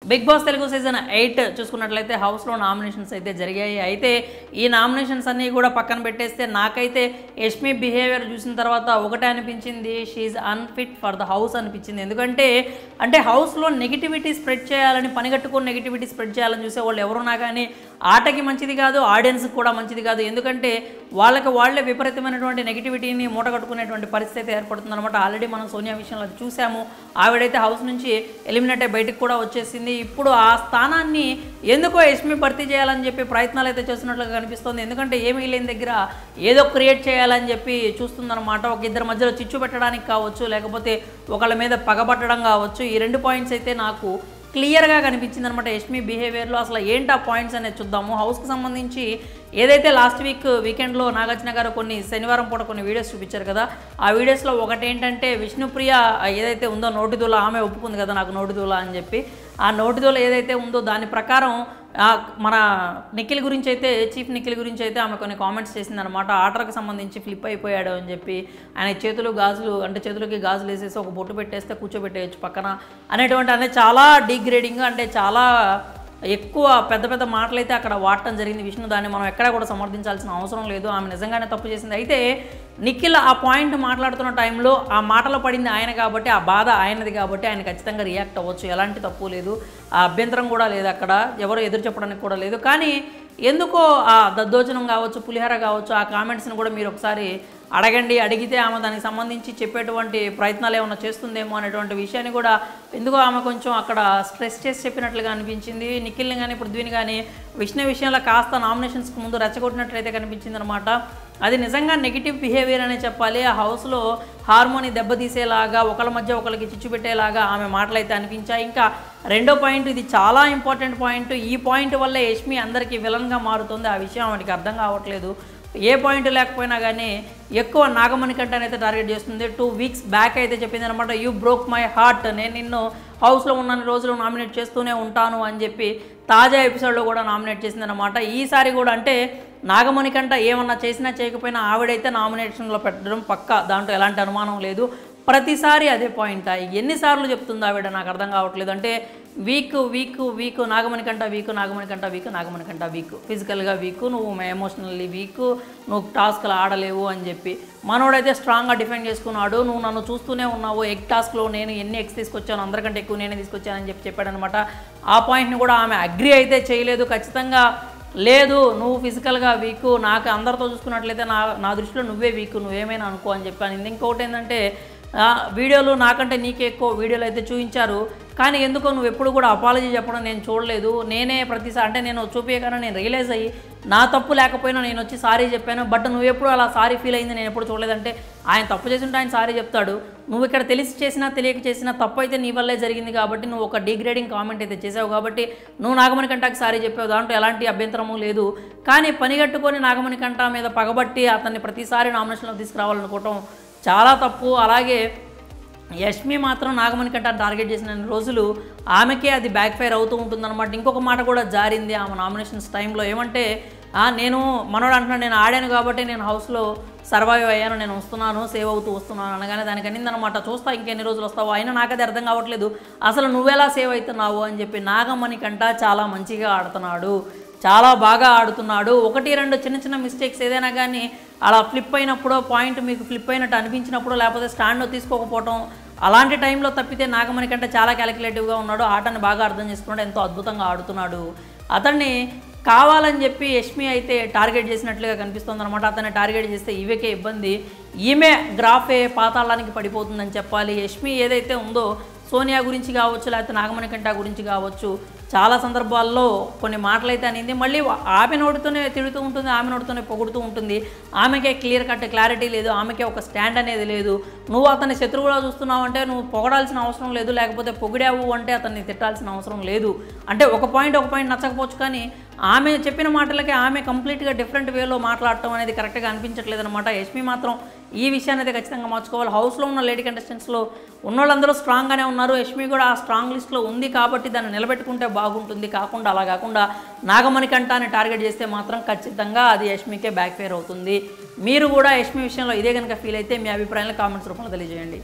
Big boss Telugu season 8 చూసుకున్నట్లయితే హౌస్లో nominations అయితే జరిగాయి. అయితే ఈ నామినేషన్స్ అన్నీ కూడా పక్కన పెట్టేస్తే నాకైతే యష్మి బిహేవియర్ చూసిన తర్వాత ఒకటే అనిపించింది, she unfit for the house అనిపించింది. ఎందుకంటే హౌస్లో నెగిటివిటీ స్ప్రెడ్ చేయాలని, పనిగట్టుకొని నెగిటివిటీ స్ప్రెడ్ చేయాలని చూసే వాళ్ళు ఎవరున్నా కానీ ఆటకి మంచిది కాదు, ఆడియన్స్కి కూడా మంచిది కాదు. ఎందుకంటే వాళ్ళే విపరీతమైనటువంటి నెగిటివిటీని మూటగట్టుకునేటువంటి పరిస్థితి ఏర్పడుతుంది అనమాట. ఆల్రెడీ మనం సోనియా విషయంలో చూసాము. ఆవిడైతే హౌస్ నుంచి ఎలిమినేట్ అయ్యి బయటకు కూడా వచ్చేసింది. ఇప్పుడు ఆ స్థానాన్ని ఎందుకో యష్మి భర్తీ చేయాలని చెప్పి ప్రయత్నాలు అయితే చేస్తున్నట్లుగా కనిపిస్తుంది. ఎందుకంటే ఏమీ లేని దగ్గర ఏదో క్రియేట్ చేయాలని చెప్పి చూస్తుందన్నమాట. ఒక ఇద్దరి మధ్యలో చిచ్చు పెట్టడానికి కావచ్చు, లేకపోతే ఒకళ్ళ మీద పగబట్టడం కావచ్చు. ఈ 2 పాయింట్స్ అయితే నాకు క్లియర్గా కనిపించింది అనమాట యష్మి బిహేవియర్లో. అసలు ఏంటి ఆ పాయింట్స్ అనేది చూద్దాము. హౌస్కి సంబంధించి ఏదైతే లాస్ట్ వీకెండ్లో నాగార్జున గారు శనివారం పూట కొన్ని వీడియోస్ చూపించారు కదా, ఆ వీడియోస్లో ఒకటి ఏంటంటే విష్ణుప్రియ ఏదైతే ఉందో నోటిదూల, ఆమె ఒప్పుకుంది కదా నాకు నోటిదూల అని చెప్పి. ఆ నోటిదూల ఏదైతే ఉందో దాని ప్రకారం మన నిఖిల్ గురించి అయితే, చీఫ్ నిఖిల్ గురించి అయితే ఆమె కొన్ని కామెంట్స్ చేసిందనమాట. ఆర్డర్కి సంబంధించి ఫ్లిప్ అయిపోయాడు అని చెప్పి, ఆయన చేతులకి గాజులు వేసేసి ఒక బొట్టు పెట్టేస్తే కూర్చోబెట్టేయచ్చు పక్కన అనేటువంటి అనేది చాలా డిగ్రేడింగ్, అంటే చాలా ఎక్కువ పెద్ద మాటలు అయితే అక్కడ వాడటం జరిగింది విష్ణు. దాన్ని మనం ఎక్కడా కూడా సమర్థించాల్సిన అవసరం లేదు. ఆమె నిజంగానే తప్పు చేసింది. అయితే నిఖిల్ ఆ పాయింట్ మాట్లాడుతున్న టైంలో ఆ మాటలో పడింది ఆయన కాబట్టి, ఆ బాధ ఆయనది కాబట్టి ఆయన ఖచ్చితంగా రియాక్ట్ అవ్వచ్చు. ఎలాంటి తప్పు లేదు, ఆ అభ్యంతరం కూడా లేదు, అక్కడ ఎవరు ఎదురు చెప్పడానికి కూడా లేదు. కానీ ఎందుకో ఆ దద్దోజనం కావచ్చు, పులిహోర కావచ్చు, ఆ కామెంట్స్ని కూడా మీరు ఒకసారి అడిగితే ఆమె దానికి సంబంధించి చెప్పేటువంటి ప్రయత్నాలు ఏమైనా చేస్తుందేమో అనేటువంటి విషయాన్ని కూడా ఎందుకో ఆమె కొంచెం అక్కడ స్ట్రెస్ చేసి చెప్పినట్లుగా అనిపించింది. నిఖిల్ని కానీ పృథ్వీని కానీ విష్ణు విషయంలో కాస్త నామినేషన్స్కి ముందు రెచ్చగొట్టినట్లయితే కనిపించింది అనమాట. అది నిజంగా నెగిటివ్ బిహేవియర్ అనే చెప్పాలి. ఆ హౌస్లో హార్మోని దెబ్బతీసేలాగా, ఒకళ్ళ మధ్య ఒకరికి చిచ్చు పెట్టేలాగా ఆమె మాటలు అయితే అనిపించాయి. ఇంకా రెండో పాయింట్, ఇది చాలా ఇంపార్టెంట్ పాయింట్. ఈ పాయింట్ వల్ల యష్మి అందరికీ విలన్గా మారుతుంది. ఆ విషయం ఆమెకి అర్థం కావట్లేదు. ఏ పాయింట్ లేకపోయినా కానీ ఎక్కువ నాగమణి కంటే అయితే టార్గెట్ చేస్తుంది. 2 వీక్స్ బ్యాక్ అయితే చెప్పింది అనమాట, యూ బ్రోక్ మై హార్ట్, నేను నిన్ను హౌస్లో ఉన్న రోజులు నామినేట్ చేస్తూనే ఉంటాను అని చెప్పి తాజా ఎపిసోడ్లో కూడా నామినేట్ చేసిందనమాట. ఈసారి కూడా అంటే నాగమణి కంట ఏమన్నా చేసినా చేయకపోయినా ఆవిడైతే నామినేషన్లో పెట్టడం పక్కా, దాంట్లో ఎలాంటి అనుమానం లేదు. ప్రతిసారి అదే పాయింట్. ఎన్నిసార్లు చెప్తుందో ఆవిడ నాకు అర్థం కావట్లేదు. అంటే వీక్ నాగమణి కంట వీక్, ఫిజికల్గా వీక్, నువ్వు ఎమోషనల్లీ వీక్, నువ్వు టాస్క్లు ఆడలేవు అని చెప్పి. మనోడైతే స్ట్రాంగ్గా డిఫెండ్ చేసుకున్నాడు. నువ్వు నన్ను చూస్తూనే ఉన్నావు, ఎగ్ టాస్క్లో నేను ఎన్ని ఎగ్స్ తీసుకొచ్చాను, అందరికంటే ఎక్కువ నేనే తీసుకొచ్చానని చెప్పాడనమాట. ఆ పాయింట్ని కూడా ఆమె అగ్రి అయితే చేయలేదు. ఖచ్చితంగా లేదు, నువ్వు ఫిజికల్గా వీక్, నాకు అందరితో చూసుకున్నట్లయితే నా దృష్టిలో నువ్వే వీక్, నువ్వేమైనా అనుకో అని చెప్పాను. ఇంకొకటి ఏంటంటే వీడియోలు నాకంటే నీకే ఎక్కువ వీడియోలు అయితే చూపించారు, కానీ ఎందుకో నువ్వు ఎప్పుడు కూడా అపాలజీ చెప్పడం నేను చూడలేదు. నేనే ప్రతిసారి అంటే నేను చూపించగానే నేను రియలైజ్ అయ్యి నా తప్పు లేకపోయినా నేను వచ్చి సారీ చెప్పాను, బట్ నువ్వు ఎప్పుడు అలా సారీ ఫీల్ అయింది నేను ఎప్పుడు చూడలేదంటే ఆయన తప్పు చేసి ఉంటే ఆయన సారీ చెప్తాడు. నువ్వు ఇక్కడ తెలిసి చేసినా తెలియక చేసినా తప్పు అయితే నీ వల్లే జరిగింది కాబట్టి, నువ్వు ఒక డిగ్రేడింగ్ కామెంట్ అయితే చేసావు కాబట్టి నువ్వు నాగమణి కంటకి సారీ చెప్పావు, దాంట్లో ఎలాంటి అభ్యంతరము లేదు. కానీ పనిగట్టుకొని నాగమణి కంట మీద పగబట్టి అతన్ని ప్రతిసారి నామినేషన్లో తీసుకురావాలనుకోవటం చాలా తప్పు. అలాగే యష్మి మాత్రం నాగమణి కంట టార్గెట్ చేసిన రోజులు ఆమెకే అది బ్యాక్ ఫైర్ అవుతూ ఉంటుందన్నమాట. ఇంకొక మాట కూడా జారింది ఆమె నామినేషన్స్ టైంలో. ఏమంటే నేను మనోడు అంటున్నాను, నేను ఆడాను కాబట్టి నేను హౌస్లో సర్వైవ్ అయ్యాను, నేను వస్తున్నాను, సేవ్ అవుతూ వస్తున్నాను అనగానే దానికి అనిందనమాట. చూస్తా ఇంకెన్ని రోజులు వస్తావు, అయినా నాకది అర్థం కావట్లేదు, అసలు నువ్వెలా సేవ్ అవుతున్నావు అని చెప్పి. నాగమణి కంట చాలా మంచిగా ఆడుతున్నాడు, చాలా బాగా ఆడుతున్నాడు. 1-2 చిన్న మిస్టేక్స్ ఏదైనా కానీ అలా ఫ్లిప్ అయినప్పుడు, పాయింట్ మీకు ఫ్లిప్ అయినట్టు అనిపించినప్పుడు, లేకపోతే స్టాండ్ తీసుకోకపోవటం, అలాంటి టైంలో తప్పితే నాగమణి కంటే చాలా క్యాలిక్యులేటివ్గా ఉన్నాడు. ఆటని బాగా అర్థం చేసుకున్నాడు, ఎంతో అద్భుతంగా ఆడుతున్నాడు. అతన్ని కావాలని చెప్పి యష్మి అయితే టార్గెట్ చేసినట్లుగా కనిపిస్తుంది అనమాట. అతన్ని టార్గెట్ చేస్తే ఈమెకే ఇబ్బంది, ఈమె గ్రాఫే పాతాళానికి పడిపోతుందని చెప్పాలి. యష్మి ఏదైతే ఉందో సోనియా గురించి కావచ్చు, లేకపోతే నాగమణి కంట గురించి కావచ్చు, చాలా సందర్భాల్లో కొన్ని మాటలు అయితే అనింది. మళ్ళీ ఆమె నోటితోనే తిడుతూ ఉంటుంది, ఆమె నోటితోనే పొగుడుతూ ఉంటుంది. ఆమెకే క్లియర్ కట్ క్లారిటీ లేదు, ఆమెకే ఒక స్టాండ్ అనేది లేదు. నువ్వు అతన్ని శత్రువుగా చూస్తున్నావు అంటే నువ్వు పొగడాల్సిన అవసరం లేదు, లేకపోతే పొగిడావు అంటే అతన్ని తిట్టాల్సిన అవసరం లేదు. అంటే ఒక పాయింట్ నచ్చకపోవచ్చు, కానీ ఆమె చెప్పిన మాటలకి ఆమె కంప్లీట్గా డిఫరెంట్ వేలో మాట్లాడటం అనేది కరెక్ట్గా అనిపించట్లేదు అనమాట. యష్మి మాత్రం ఈ విషయాన్ని అయితే ఖచ్చితంగా మార్చుకోవాలి. హౌస్లో ఉన్న లేడీ కంటెస్టెంట్స్లో ఉన్నోళ్ళందరూ స్ట్రాంగ్గానే ఉన్నారు, యష్మి కూడా ఆ స్ట్రాంగ్ లిస్ట్లో ఉంది కాబట్టి దాన్ని నిలబెట్టుకుంటే బాగుంటుంది. అలా కాకుండా నాగమణి కంటాన్ని టార్గెట్ చేస్తే మాత్రం ఖచ్చితంగా అది యష్మికే బ్యాక్ ఫైర్ అవుతుంది. మీరు కూడా యష్మి విషయంలో ఇదే కనుక ఫీల్ అయితే మీ అభిప్రాయాలను కామెంట్స్ రూపంలో తెలియజేయండి.